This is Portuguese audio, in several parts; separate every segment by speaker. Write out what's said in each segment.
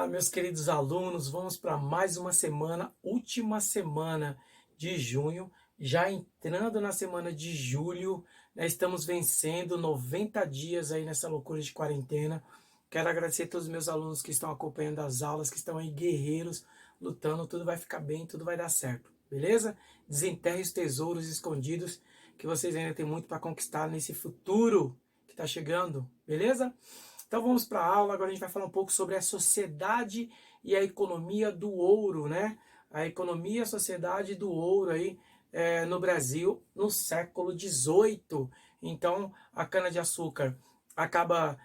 Speaker 1: Meus queridos alunos, vamos para mais uma semana, última semana de junho, já entrando na semana de julho, né? Estamos vencendo 90 dias aí nessa loucura de quarentena. Quero agradecer a todos os meus alunos que estão acompanhando as aulas, que estão aí guerreiros, lutando, tudo vai ficar bem, tudo vai dar certo, beleza? Desenterre os tesouros escondidos, que vocês ainda têm muito para conquistar nesse futuro que está chegando, beleza? Então vamos para a aula, agora a gente vai falar um pouco sobre a sociedade e a economia do ouro, né? A economia e a sociedade do ouro aí no Brasil no século XVIII. Então a cana-de-açúcar acaba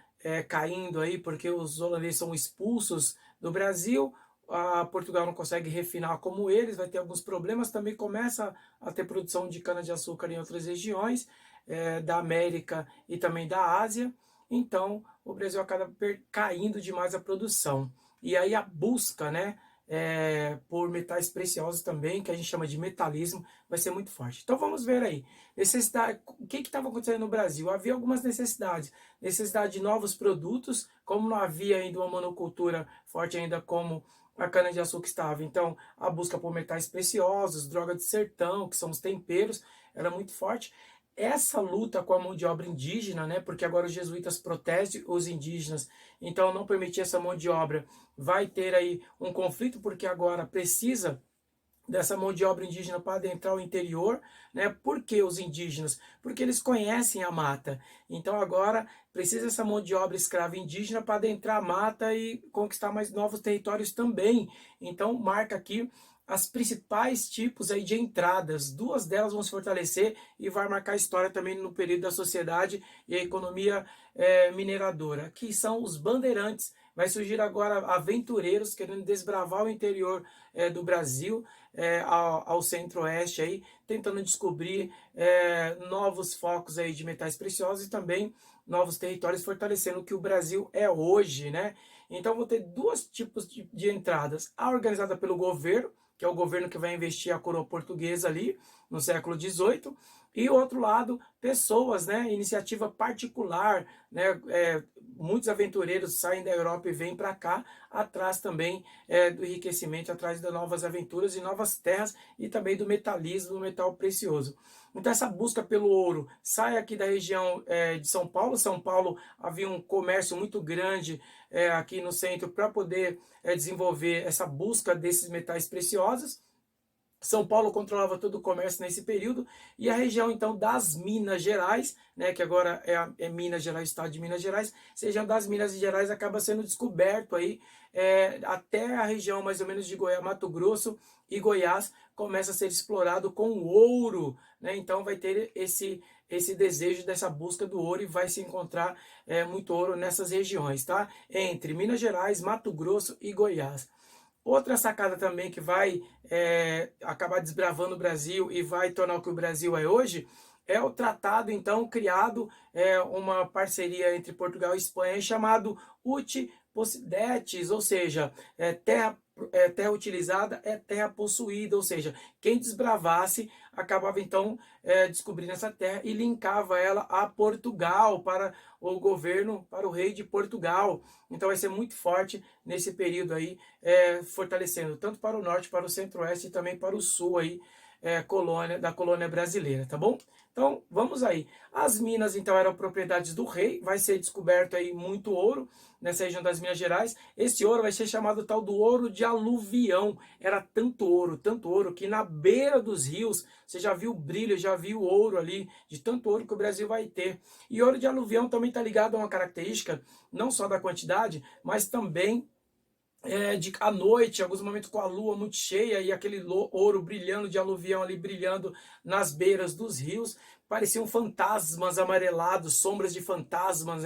Speaker 1: caindo aí porque os holandeses são expulsos do Brasil, a Portugal não consegue refinar como eles, vai ter alguns problemas, também começa a ter produção de cana-de-açúcar em outras regiões da América e também da Ásia. Então, o Brasil acaba caindo demais a produção. E aí a busca, né, por metais preciosos também, que a gente chama de metalismo, vai ser muito forte. Então vamos ver aí. Necessidade, o que estava acontecendo no Brasil? Havia algumas necessidades. Necessidade de novos produtos, como não havia ainda uma monocultura forte ainda como a cana-de-açúcar estava. Então, a busca por metais preciosos, droga de sertão, que são os temperos, era muito forte. Essa luta com a mão de obra indígena, né, porque agora os jesuítas protegem os indígenas, então não permitir essa mão de obra, vai ter aí um conflito, porque agora precisa dessa mão de obra indígena para adentrar o interior, né? Por que os indígenas? Porque eles conhecem a mata. Então agora precisa essa mão de obra escrava indígena para adentrar a mata e conquistar mais novos territórios também. Então marca aqui as principais tipos aí de entradas. Duas delas vão se fortalecer e vai marcar a história também no período da sociedade e a economia mineradora, que são os bandeirantes. Vai surgir agora aventureiros querendo desbravar o interior do Brasil, ao centro-oeste, aí, tentando descobrir novos focos aí de metais preciosos e também novos territórios, fortalecendo o que o Brasil é hoje, né? Então, vou ter dois tipos de entradas. A organizada pelo governo, que é o governo que vai investir a coroa portuguesa ali no século XVIII, e o outro lado, pessoas, né, iniciativa particular, né, muitos aventureiros saem da Europa e vêm para cá, atrás também do enriquecimento, atrás de novas aventuras e novas terras e também do metalismo, do metal precioso. Então essa busca pelo ouro sai aqui da região de São Paulo. São Paulo havia um comércio muito grande aqui no centro para poder desenvolver essa busca desses metais preciosos. São Paulo controlava todo o comércio nesse período, e a região então das Minas Gerais, né, que agora é Minas Gerais, estado de Minas Gerais, região das Minas Gerais acaba sendo descoberto aí, até a região mais ou menos de Goiás, Mato Grosso e Goiás começa a ser explorado com ouro, né? Então vai ter esse desejo dessa busca do ouro e vai se encontrar muito ouro nessas regiões, tá? Entre Minas Gerais, Mato Grosso e Goiás. Outra sacada também que vai acabar desbravando o Brasil e vai tornar o que o Brasil é hoje é o tratado, então, criado, uma parceria entre Portugal e Espanha, chamado Uti Possidetis, ou seja, terra utilizada é terra possuída, ou seja, quem desbravasse acabava, então, descobrindo essa terra e linkava ela a Portugal, para o governo, para o rei de Portugal. Então vai ser muito forte nesse período aí, fortalecendo tanto para o norte, para o centro-oeste e também para o sul aí, da colônia brasileira, tá bom? Então, vamos aí. As minas, então, eram propriedades do rei, vai ser descoberto aí muito ouro nessa região das Minas Gerais. Esse ouro vai ser chamado tal do ouro de aluvião. Era tanto ouro, que na beira dos rios, você já viu o brilho, já viu o ouro ali, de tanto ouro que o Brasil vai ter. E ouro de aluvião também está ligado a uma característica, não só da quantidade, mas também à noite, em alguns momentos com a lua muito cheia e aquele ouro brilhando de aluvião ali, brilhando nas beiras dos rios, pareciam fantasmas amarelados, sombras de fantasmas,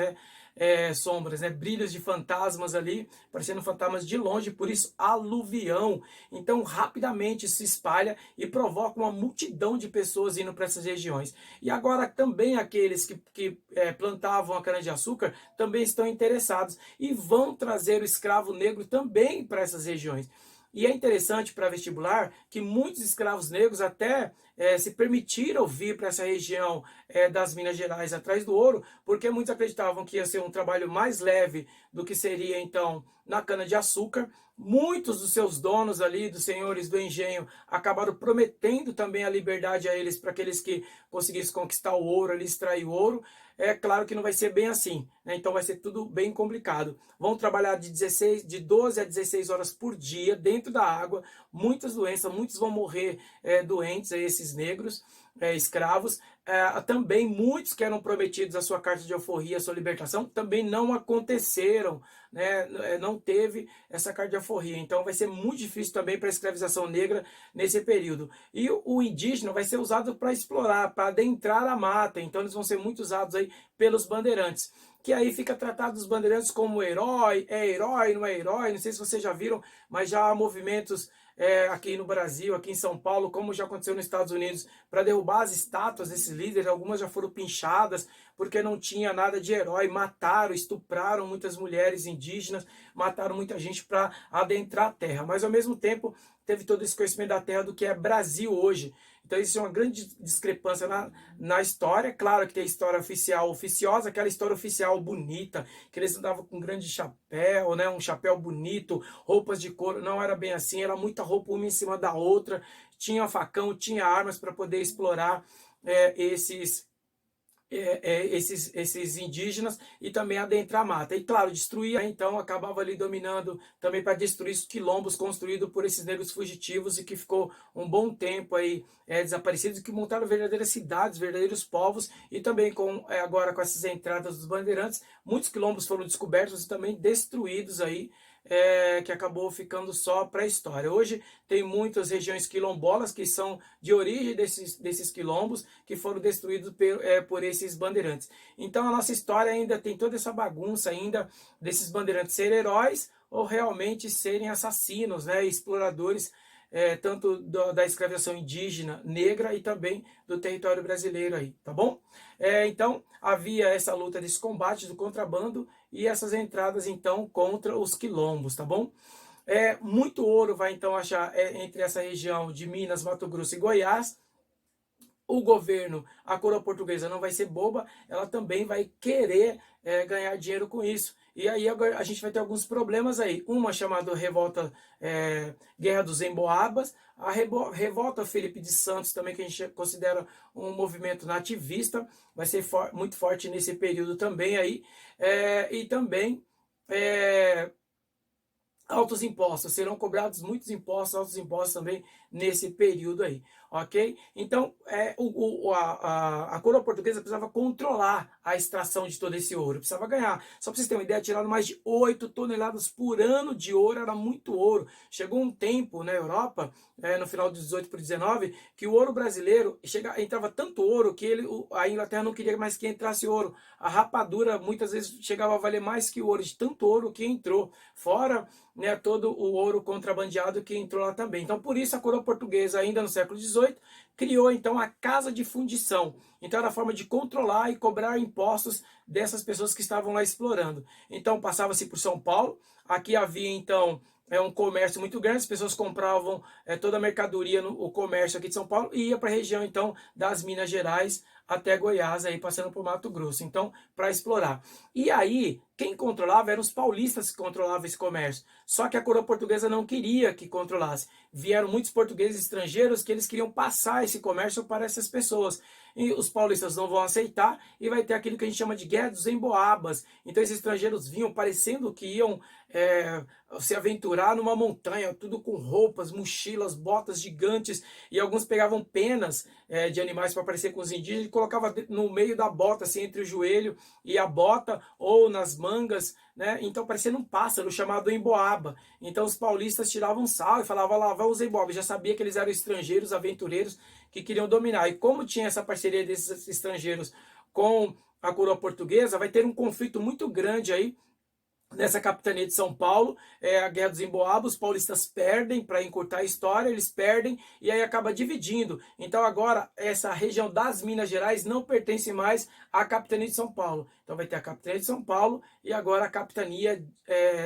Speaker 1: sombras, né, brilhos de fantasmas ali, parecendo fantasmas de longe, por isso aluvião. Então rapidamente se espalha e provoca uma multidão de pessoas indo para essas regiões. E agora também aqueles que plantavam a cana-de-açúcar também estão interessados e vão trazer o escravo negro também para essas regiões. E é interessante para vestibular que muitos escravos negros até se permitiram vir para essa região das Minas Gerais atrás do ouro, porque muitos acreditavam que ia ser um trabalho mais leve do que seria então na cana-de-açúcar. Muitos dos seus donos ali, dos senhores do engenho, acabaram prometendo também a liberdade a eles, para aqueles que conseguissem conquistar o ouro, ali, extrair o ouro. É claro que não vai ser bem assim, né? Então vai ser tudo bem complicado. Vão trabalhar de 12 a 16 horas por dia dentro da água, muitas doenças, muitos vão morrer doentes, esses negros, escravos. Também muitos que eram prometidos a sua carta de alforria, a sua libertação, também não aconteceram, né? Não teve essa carta de alforria. Então vai ser muito difícil também para a escravização negra nesse período. E o indígena vai ser usado para explorar, para adentrar a mata. Então eles vão ser muito usados aí pelos bandeirantes. Que aí fica tratado os bandeirantes como herói, não é herói, não sei se vocês já viram, mas já há movimentos aqui no Brasil, aqui em São Paulo, como já aconteceu nos Estados Unidos, para derrubar as estátuas desses líderes. Algumas já foram pinchadas porque não tinha nada de herói, mataram, estupraram muitas mulheres indígenas, mataram muita gente para adentrar a terra, mas ao mesmo tempo teve todo esse conhecimento da terra do que é Brasil hoje. Então isso é uma grande discrepância na história. Claro que tem a história oficial oficiosa, aquela história oficial bonita, que eles andavam com um grande chapéu, né, um chapéu bonito, roupas de couro. Não era bem assim, era muita roupa uma em cima da outra, tinha facão, tinha armas para poder explorar esses indígenas e também adentrar a mata. E claro, destruía, então acabava ali dominando também para destruir os quilombos construídos por esses negros fugitivos e que ficou um bom tempo aí desaparecidos, que montaram verdadeiras cidades, verdadeiros povos. E também agora com essas entradas dos bandeirantes, muitos quilombos foram descobertos e também destruídos aí, que acabou ficando só para a história. Hoje tem muitas regiões quilombolas que são de origem desses quilombos, que foram destruídos por esses bandeirantes. Então a nossa história ainda tem toda essa bagunça ainda desses bandeirantes serem heróis ou realmente serem assassinos, né, exploradores, tanto da escravização indígena negra e também do território brasileiro aí, tá bom? Então havia essa luta desse combate do contrabando e essas entradas então contra os quilombos, tá bom? Muito ouro vai então achar entre essa região de Minas, Mato Grosso e Goiás. O governo, a coroa portuguesa não vai ser boba, ela também vai querer ganhar dinheiro com isso. E aí agora a gente vai ter alguns problemas aí. Uma chamada revolta, Guerra dos Emboabas, a revolta Felipe de Santos também, que a gente considera um movimento nativista, vai ser muito forte nesse período também aí. E também altos impostos, serão cobrados muitos impostos, altos impostos também nesse período aí, ok? Então, a coroa portuguesa precisava controlar a extração de todo esse ouro, precisava ganhar. Só para vocês terem uma ideia, tiraram mais de 8 toneladas por ano de ouro, era muito ouro. Chegou um tempo na Europa, no final de 18 para 19, que o ouro brasileiro, entrava tanto ouro que a Inglaterra não queria mais que entrasse ouro. A rapadura muitas vezes chegava a valer mais que o ouro, de tanto ouro que entrou. Fora, né, todo o ouro contrabandeado que entrou lá também. Então, por isso, a coroa portuguesa, ainda no século XVIII, criou, então, a Casa de Fundição. Então, era a forma de controlar e cobrar impostos dessas pessoas que estavam lá explorando. Então, passava-se por São Paulo. Aqui havia, então, um comércio muito grande, as pessoas compravam toda a mercadoria no comércio aqui de São Paulo e ia para a região, então, das Minas Gerais até Goiás, aí passando por Mato Grosso, então, para explorar. E aí, quem controlava eram os paulistas que controlavam esse comércio. Só que a coroa portuguesa não queria que controlasse. Vieram muitos portugueses estrangeiros que eles queriam passar esse comércio para essas pessoas. E os paulistas não vão aceitar e vai ter aquilo que a gente chama de Guerra dos Emboabas. Então esses estrangeiros vinham parecendo que iam se aventurar numa montanha, tudo com roupas, mochilas, botas gigantes, e alguns pegavam penas de animais para parecer com os indígenas e colocavam no meio da bota, assim, entre o joelho e a bota, ou nas mangas, né? Então parecendo um pássaro chamado emboaba. Então os paulistas tiravam sal e falavam, lá vão os emboabas. Já sabia que eles eram estrangeiros, aventureiros que queriam dominar. E como tinha essa parceria desses estrangeiros com a coroa portuguesa, vai ter um conflito muito grande aí nessa capitania de São Paulo. A Guerra dos Emboabas, os paulistas perdem, para encurtar a história, eles perdem e aí acaba dividindo. Então agora essa região das Minas Gerais não pertence mais à capitania de São Paulo. Então vai ter a capitania de São Paulo e agora a capitania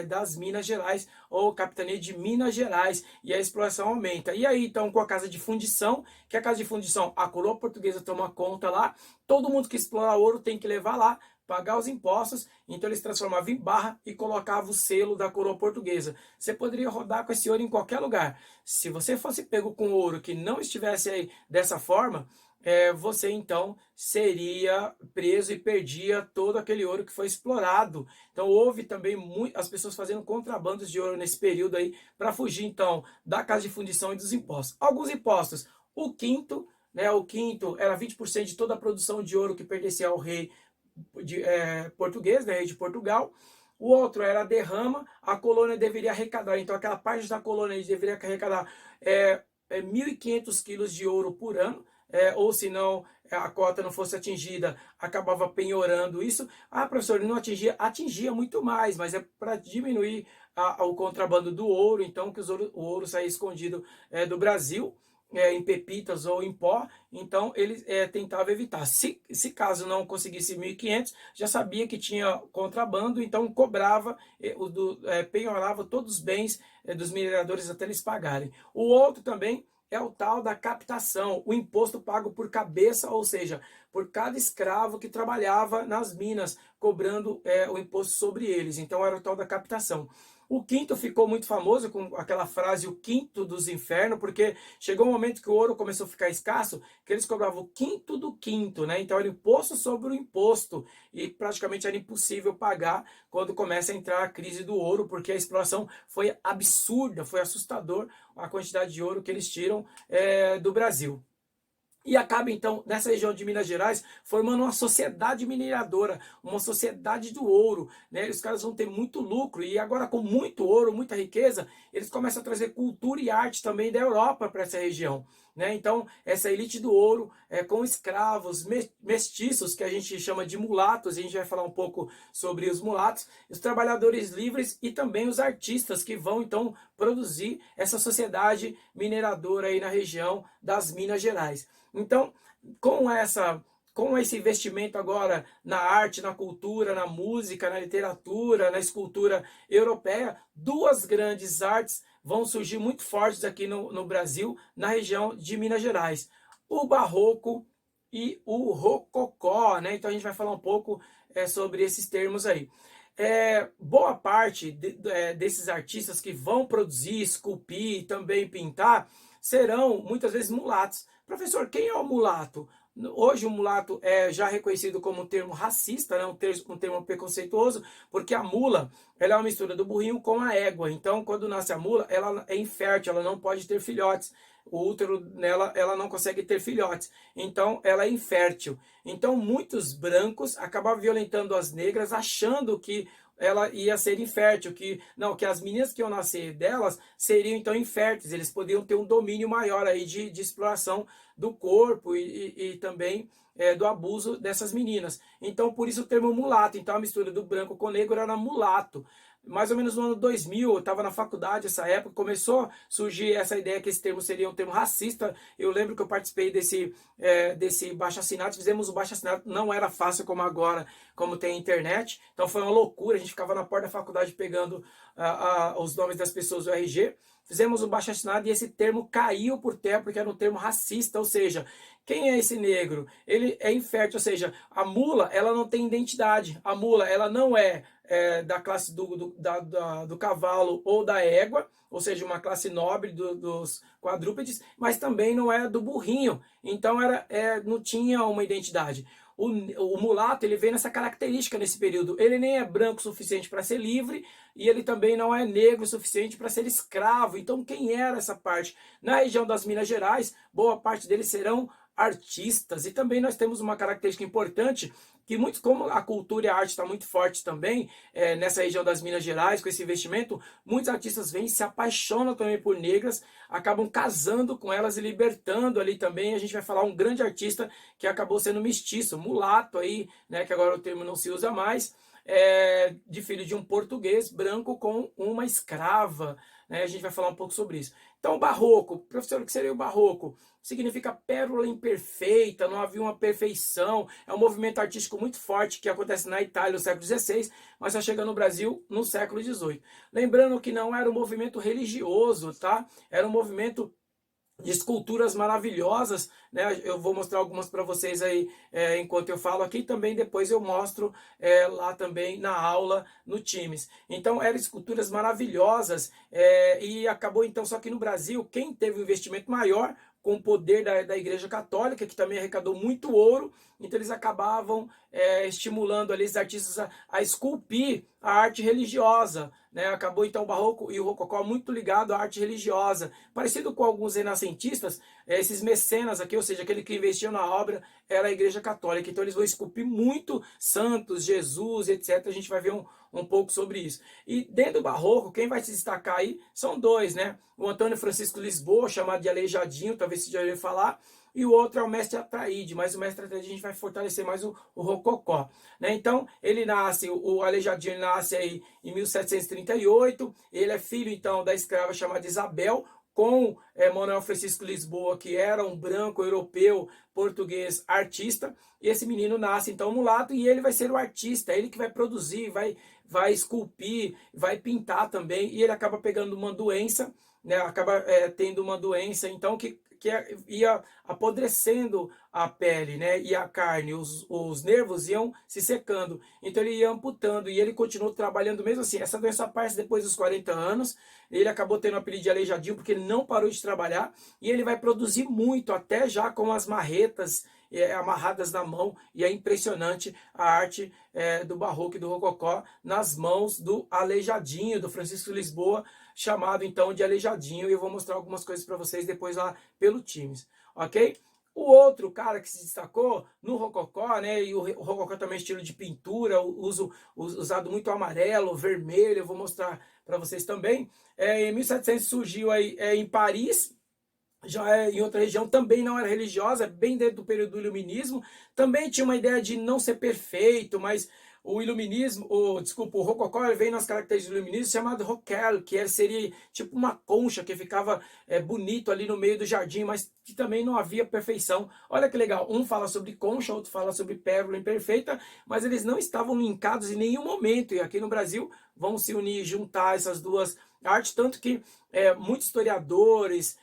Speaker 1: das Minas Gerais, ou capitania de Minas Gerais, e a exploração aumenta. E aí então com a Casa de Fundição, que a Casa de Fundição, a coroa portuguesa toma conta lá, todo mundo que explorar ouro tem que levar lá pagar os impostos, então eles transformavam em barra e colocavam o selo da coroa portuguesa. Você poderia rodar com esse ouro em qualquer lugar. Se você fosse pego com ouro que não estivesse aí dessa forma, você então seria preso e perdia todo aquele ouro que foi explorado. Então houve também as pessoas fazendo contrabandos de ouro nesse período aí para fugir então da casa de fundição e dos impostos. Alguns impostos, o quinto, né, o quinto era 20% de toda a produção de ouro que pertencia ao rei português, né, rei de Portugal. O outro era a derrama, a colônia deveria arrecadar, então aquela parte da colônia deveria arrecadar 1.500 quilos de ouro por ano, ou se não, a cota não fosse atingida, acabava penhorando isso. Ah, professor, ele não atingia? Atingia muito mais, mas é para diminuir o contrabando do ouro, então que o ouro saia escondido do Brasil, em pepitas ou em pó, então ele tentava evitar. Se caso não conseguisse 1.500, já sabia que tinha contrabando, então cobrava, penhorava todos os bens dos mineradores até eles pagarem. O outro também é o tal da captação, o imposto pago por cabeça, ou seja, por cada escravo que trabalhava nas minas, cobrando o imposto sobre eles. Então era o tal da captação. O quinto ficou muito famoso com aquela frase, o quinto dos infernos, porque chegou um momento que o ouro começou a ficar escasso, que eles cobravam o quinto do quinto, né? Então era imposto sobre o imposto, e praticamente era impossível pagar quando começa a entrar a crise do ouro, porque a exploração foi absurda, foi assustador a quantidade de ouro que eles tiram do Brasil. E acaba, então, nessa região de Minas Gerais, formando uma sociedade mineradora, uma sociedade do ouro. Né? Os caras vão ter muito lucro, e agora com muito ouro, muita riqueza, eles começam a trazer cultura e arte também da Europa para essa região. Né? Então, essa elite do ouro, com escravos, mestiços, que a gente chama de mulatos, a gente vai falar um pouco sobre os mulatos, os trabalhadores livres e também os artistas que vão, então, produzir essa sociedade mineradora aí na região das Minas Gerais. Então, com esse investimento agora na arte, na cultura, na música, na literatura, na escultura europeia, duas grandes artes vão surgir muito fortes aqui no Brasil, na região de Minas Gerais. O Barroco e o Rococó, né? Então a gente vai falar um pouco sobre esses termos aí. Boa parte desses artistas que vão produzir, esculpir e também pintar serão muitas vezes mulatos. Professor, quem é o mulato? Hoje o mulato é já reconhecido como um termo racista, né? um termo preconceituoso, porque a mula ela é uma mistura do burrinho com a égua. Então, quando nasce a mula, ela é infértil, ela não pode ter filhotes. O útero nela, ela não consegue ter filhotes. Então, ela é infértil. Então, muitos brancos acabavam violentando as negras, achando que ela ia ser infértil, que as meninas que iam nascer delas seriam então inférteis, eles podiam ter um domínio maior aí de exploração do corpo e também do abuso dessas meninas. Então, por isso o termo mulato. Então, a mistura do branco com negro era mulato. Mais ou menos no ano 2000, eu estava na faculdade essa época, começou a surgir essa ideia que esse termo seria um termo racista. Eu lembro que eu participei desse baixo-assinado, fizemos o baixo-assinado, não era fácil como agora, como tem internet, então foi uma loucura, a gente ficava na porta da faculdade pegando os nomes das pessoas do RG, fizemos o baixo-assinado e esse termo caiu por terra porque era um termo racista, ou seja, quem é esse negro? Ele é infértil, ou seja, a mula ela não tem identidade, a mula ela não é da classe do cavalo ou da égua, ou seja, uma classe nobre dos quadrúpedes, mas também não é do burrinho, então não tinha uma identidade. O mulato ele vem nessa característica nesse período, ele nem é branco o suficiente para ser livre e ele também não é negro o suficiente para ser escravo. Então quem era essa parte? Na região das Minas Gerais, boa parte deles serão artistas, e também nós temos uma característica importante que muitos, como a cultura e a arte está muito forte também nessa região das Minas Gerais, com esse investimento, muitos artistas vêm, se apaixonam também por negras, acabam casando com elas e libertando ali também. A gente vai falar um grande artista que acabou sendo mestiço, mulato aí, né, que agora o termo não se usa mais, de filho de um português branco com uma escrava. Né? A gente vai falar um pouco sobre isso. Então, barroco, professor, o que seria o barroco? Significa pérola imperfeita, não havia uma perfeição. É um movimento artístico muito forte que acontece na Itália no século XVI, mas só chega no Brasil no século XVIII. Lembrando que não era um movimento religioso, tá? Era um movimento de esculturas maravilhosas, né? Eu vou mostrar algumas para vocês aí enquanto eu falo aqui, também depois eu mostro lá também na aula no Teams. Então eram esculturas maravilhosas e acabou então, só que no Brasil, quem teve um investimento maior com o poder da Igreja Católica, que também arrecadou muito ouro, então eles acabavam estimulando ali os artistas a esculpir a arte religiosa, né? Acabou então o Barroco e o Rococó muito ligado à arte religiosa, parecido com alguns renascentistas, esses mecenas aqui, ou seja, aquele que investiu na obra era a Igreja Católica. Então eles vão esculpir muito santos, Jesus, etc. A gente vai ver um pouco sobre isso. E dentro do Barroco, quem vai se destacar aí são dois, né? O Antônio Francisco Lisboa, chamado de Aleijadinho, talvez você já ouviu falar, e o outro é o Mestre Atraíde, mas o Mestre Atraíde a gente vai fortalecer mais o Rococó, né? Então, ele nasce, o Aleijadinho nasce aí em 1738, ele é filho então da escrava chamada Isabel, com Manuel Francisco Lisboa, que era um branco europeu português artista, e esse menino nasce então mulato e ele vai ser o artista, ele que vai produzir, vai esculpir, vai pintar também, e ele acaba pegando uma doença, né, acaba tendo uma doença então que ia apodrecendo a pele, né, e a carne, os nervos iam se secando, então ele ia amputando e ele continuou trabalhando mesmo assim. Essa doença aparece depois dos 40 anos, ele acabou tendo o apelido de Aleijadinho porque ele não parou de trabalhar e ele vai produzir muito, até já com as marretas amarradas na mão, e é impressionante a arte do Barroco e do Rococó nas mãos do Aleijadinho, do Francisco Lisboa, chamado então de Aleijadinho, e eu vou mostrar algumas coisas para vocês depois lá pelo Teams, ok? O outro cara que se destacou no Rococó, né, e o Rococó também é estilo de pintura, usado muito amarelo, vermelho, eu vou mostrar para vocês também. Em 1700 surgiu aí em Paris, já em outra região, também não era religiosa, bem dentro do período do iluminismo, também tinha uma ideia de não ser perfeito, mas o iluminismo, desculpa, o rococó vem nas características do iluminismo chamado roquel, que seria tipo uma concha que ficava bonito ali no meio do jardim, mas que também não havia perfeição. Olha que legal, um fala sobre concha, outro fala sobre pérola imperfeita, mas eles não estavam linkados em nenhum momento, e aqui no Brasil vão se unir, juntar essas duas artes, tanto que muitos historiadores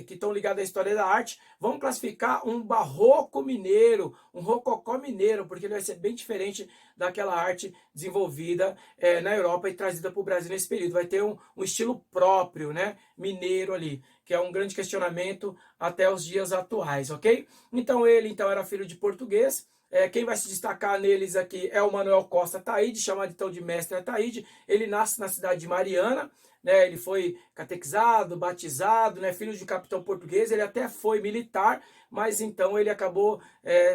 Speaker 1: que estão ligados à história da arte vão classificar um barroco mineiro, um rococó mineiro, porque ele vai ser bem diferente daquela arte desenvolvida na Europa e trazida para o Brasil nesse período. Vai ter um estilo próprio, né, mineiro ali, que é um grande questionamento até os dias atuais, ok? Então ele era filho de português. Quem vai se destacar neles aqui é o Manuel Costa Ataíde, chamado então de Mestre Ataíde. Ele nasce na cidade de Mariana, né? Ele foi catequizado, batizado, né? Filho de capitão português. Ele até foi militar, mas então ele acabou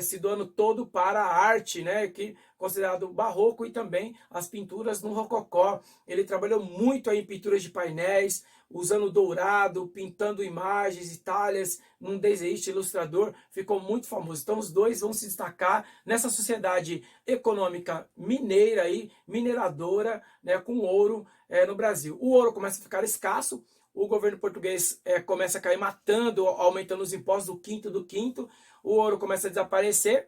Speaker 1: se doando todo para a arte, né? Que considerado barroco, e também as pinturas no rococó. Ele trabalhou muito aí em pinturas de painéis, usando dourado, pintando imagens, talhas, num desenhista ilustrador, ficou muito famoso. Então os dois vão se destacar nessa sociedade econômica mineira aí, mineradora, né, com ouro no Brasil. O ouro começa a ficar escasso, o governo português começa a cair matando, aumentando os impostos do quinto, o ouro começa a desaparecer.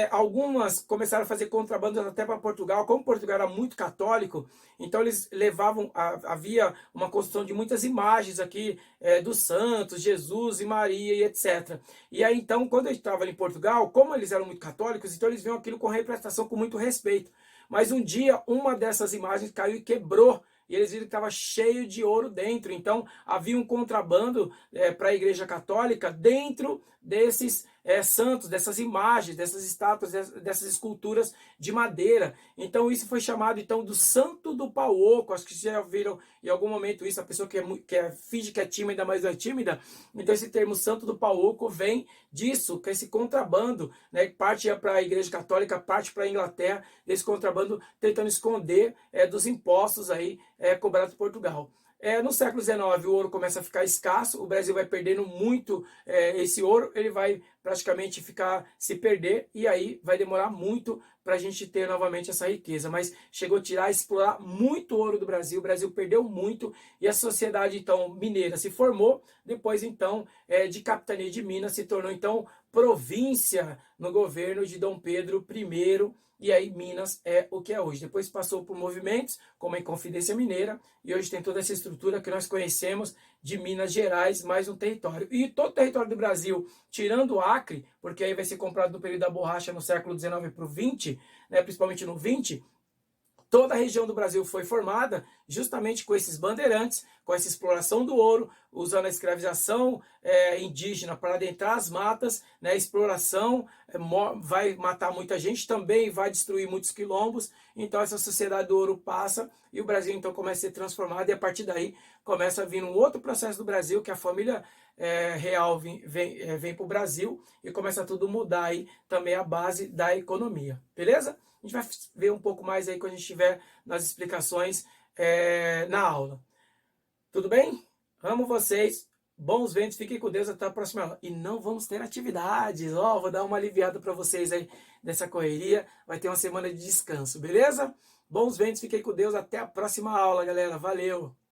Speaker 1: Algumas começaram a fazer contrabando até para Portugal. Como Portugal era muito católico, então eles levavam, havia uma construção de muitas imagens aqui dos santos, Jesus e Maria e etc. E aí então, quando eu estava em Portugal, como eles eram muito católicos, então eles viam aquilo com representação, com muito respeito. Mas um dia, uma dessas imagens caiu e quebrou, e eles viram que estava cheio de ouro dentro. Então havia um contrabando para a Igreja Católica dentro desses santos, dessas imagens, dessas estátuas, dessas esculturas de madeira. Então isso foi chamado então do Santo do Pau Oco. Acho que vocês já viram em algum momento isso, a pessoa finge que é tímida, mas não é tímida. Então esse termo Santo do Pau Oco vem disso, que é esse contrabando, né? Parte ia para a Igreja Católica, parte para a Inglaterra, desse contrabando tentando esconder dos impostos aí cobrados por Portugal. No século XIX o ouro começa a ficar escasso, o Brasil vai perdendo muito esse ouro, ele vai praticamente se perder, e aí vai demorar muito para a gente ter novamente essa riqueza. Mas chegou a tirar, explorar muito ouro do Brasil, o Brasil perdeu muito, e a sociedade então mineira se formou, depois então de capitania de Minas se tornou então província no governo de Dom Pedro I, e aí Minas é o que é hoje. Depois passou por movimentos como a Inconfidência Mineira, e hoje tem toda essa estrutura que nós conhecemos de Minas Gerais, mais um território. E todo o território do Brasil, tirando o Acre, porque aí vai ser comprado no período da borracha no século XIX para o XX, né, principalmente no XX, toda a região do Brasil foi formada justamente com esses bandeirantes, com essa exploração do ouro, usando a escravização indígena para adentrar as matas, né? A exploração vai matar muita gente, também vai destruir muitos quilombos. Então essa sociedade do ouro passa e o Brasil então começa a ser transformado, e a partir daí começa a vir um outro processo do Brasil, que a família real vem para o Brasil e começa tudo a mudar aí também a base da economia, beleza? A gente vai ver um pouco mais aí quando a gente estiver nas explicações na aula. Tudo bem? Amo vocês. Bons ventos, fiquem com Deus, até a próxima aula. E não vamos ter atividades, ó, vou dar uma aliviada para vocês aí dessa correria. Vai ter uma semana de descanso, beleza? Bons ventos, fiquem com Deus, até a próxima aula, galera. Valeu!